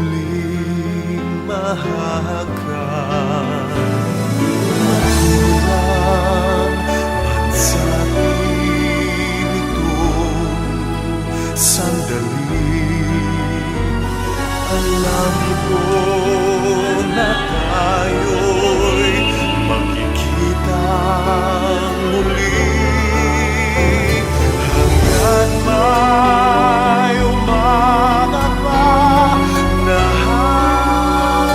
muling mahahagan. Magulang man sa atin itong sandali, alam ko na tayo'y magkikita muli. Hanggang may umagat pa na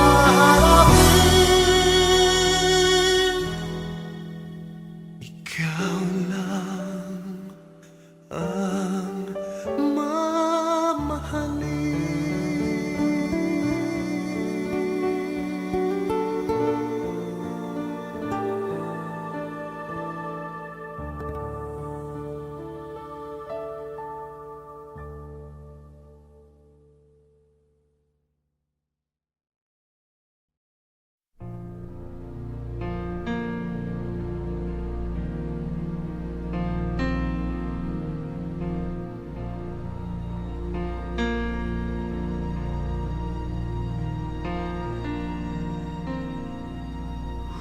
haharapin, ikaw lang ang mamahalin.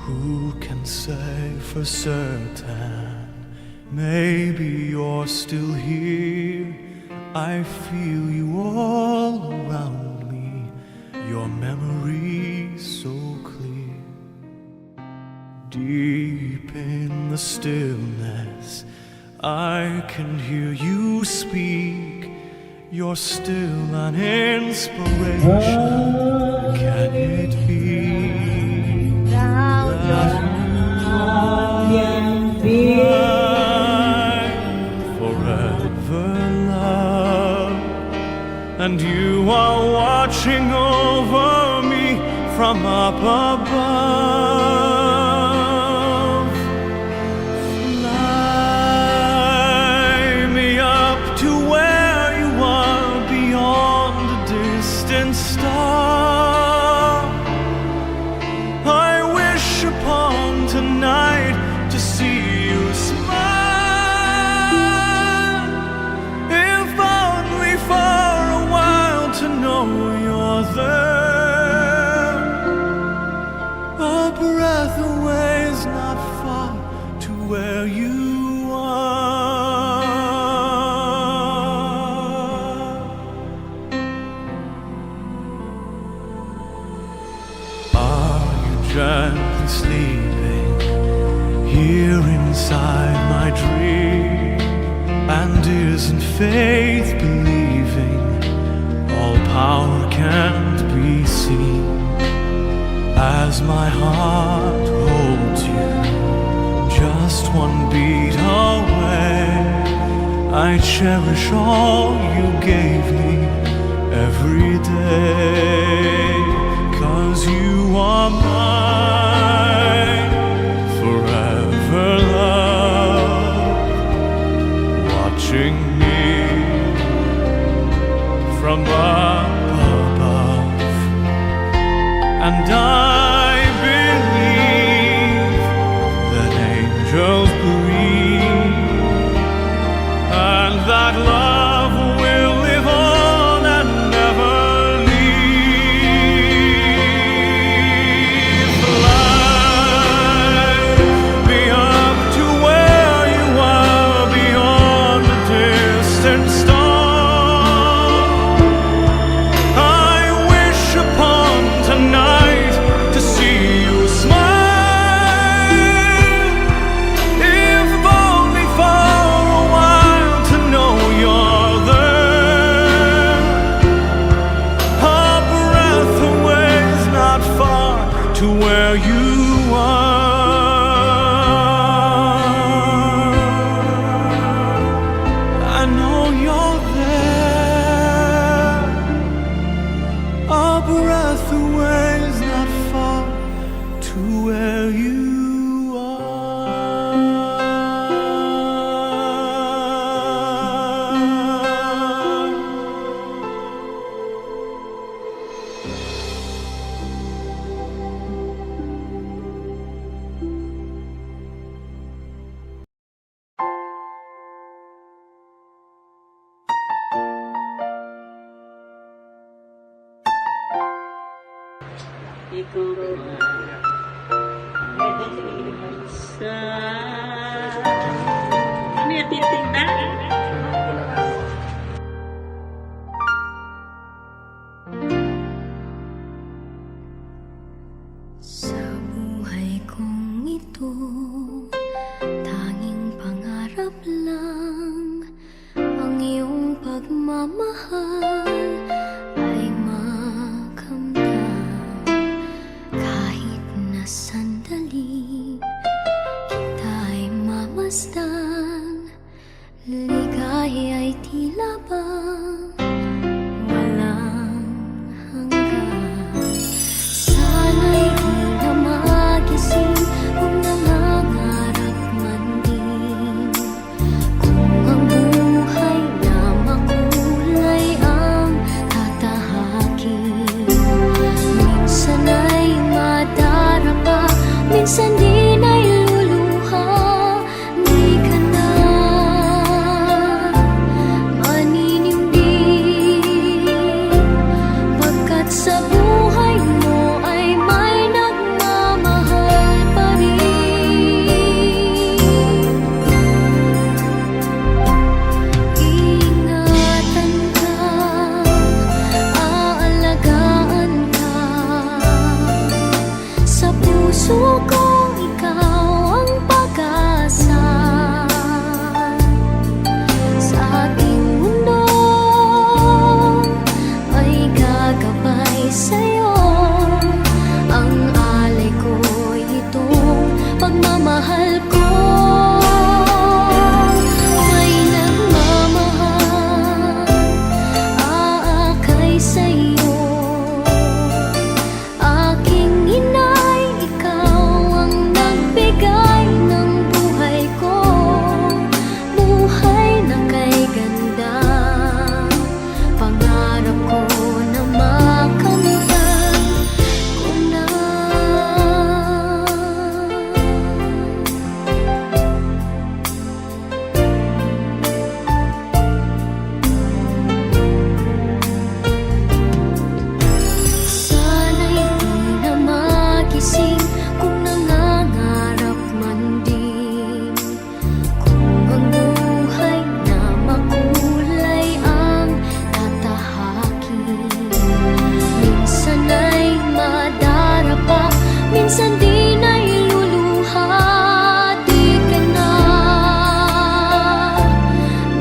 Who can say for certain? Maybe you're still here. I feel you all around me, your memory so clear. Deep in the stillness, I can hear you speak. You're still an inspiration. Can it be? Forever love, and you are watching over me from up above. Fly me up to where you are beyond a distant star. I wish upon tonight to see you smile, if only for a while to know you're there. A breath away is not far to where you are. Gently sleeping here inside my dream, and isn't faith believing all power can't be seen? As my heart holds you just one beat away, I cherish all you gave me every day. 'Cause you are mine, forever love, watching me from up above. And I believe that angels breathe, and that love will live on and never leave. Fly me up to where you are beyond the distant star. I wish upon tonight Ikaw sa... Ano yung titinda? Sa buhay kong ito, tanging pangarap lang ang iyong pagmamahal ay makamtan. Kahit na sandali kita'y mamasdan, ligaya ay tila bang walang hanggan. Sana'y di na magising kung nangangarap man din, kung ang buhay na makulay ang tatahakin. Minsan ay madarapa, minsan di na'y luluha. Di ka na maninindig, pagkat sa buhay mo ay may nagmamahal pa rin. Ingatan ka, aalagaan ka. Sa puso ko ikaw ang pag-asa. Sa ating mundo ay gagabay sa'yo. Ang alay ko'y itong pagmamahal ko. May nagmamahal, aakay sa'yo. Aking inay, ikaw ang nagbigay ng buhay ko. Buhay na kay ganda, pangarap ko na makamtan ko na. Sana'y di na magising kung nangangarap man din, kung ang buhay na makulay ang tatahakin. Minsan ay madarapa, minsan di na'y luluha. Di ka na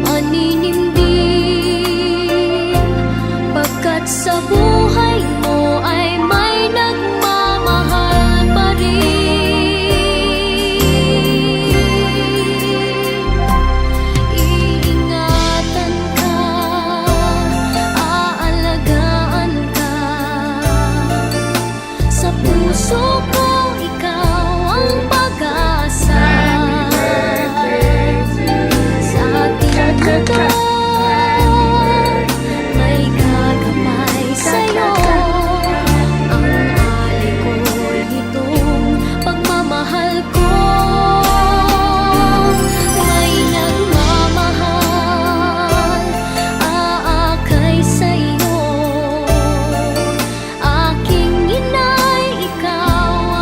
maninindig, pagkat sa buhay mo ay may nagmamahal pa rin. Iingatan ka, aalagaan ka. Sa puso ko ikaw ang pag-asa. Sa ating mundo may gagabay sa'yo. Ang alay ko'y itong pagmamahal ko. May nagmamahal, aakay sa'yo. Aking inay, ikaw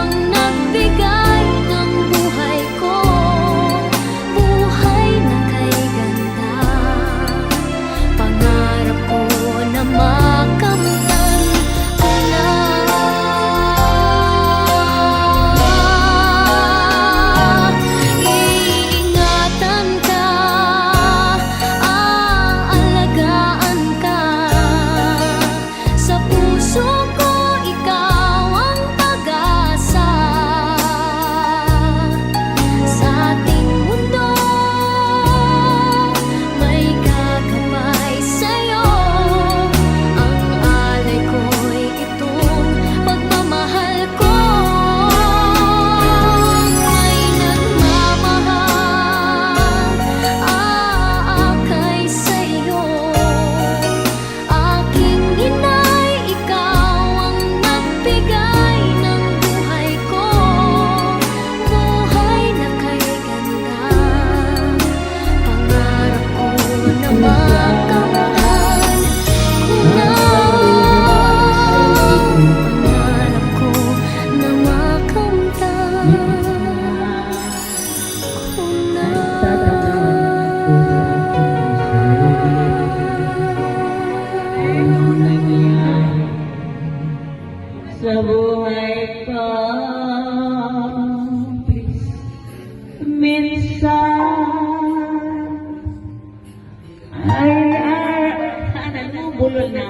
pulo na.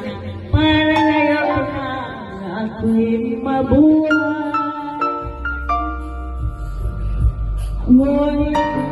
Para ngayon na ako'y mabuhay. Ngunit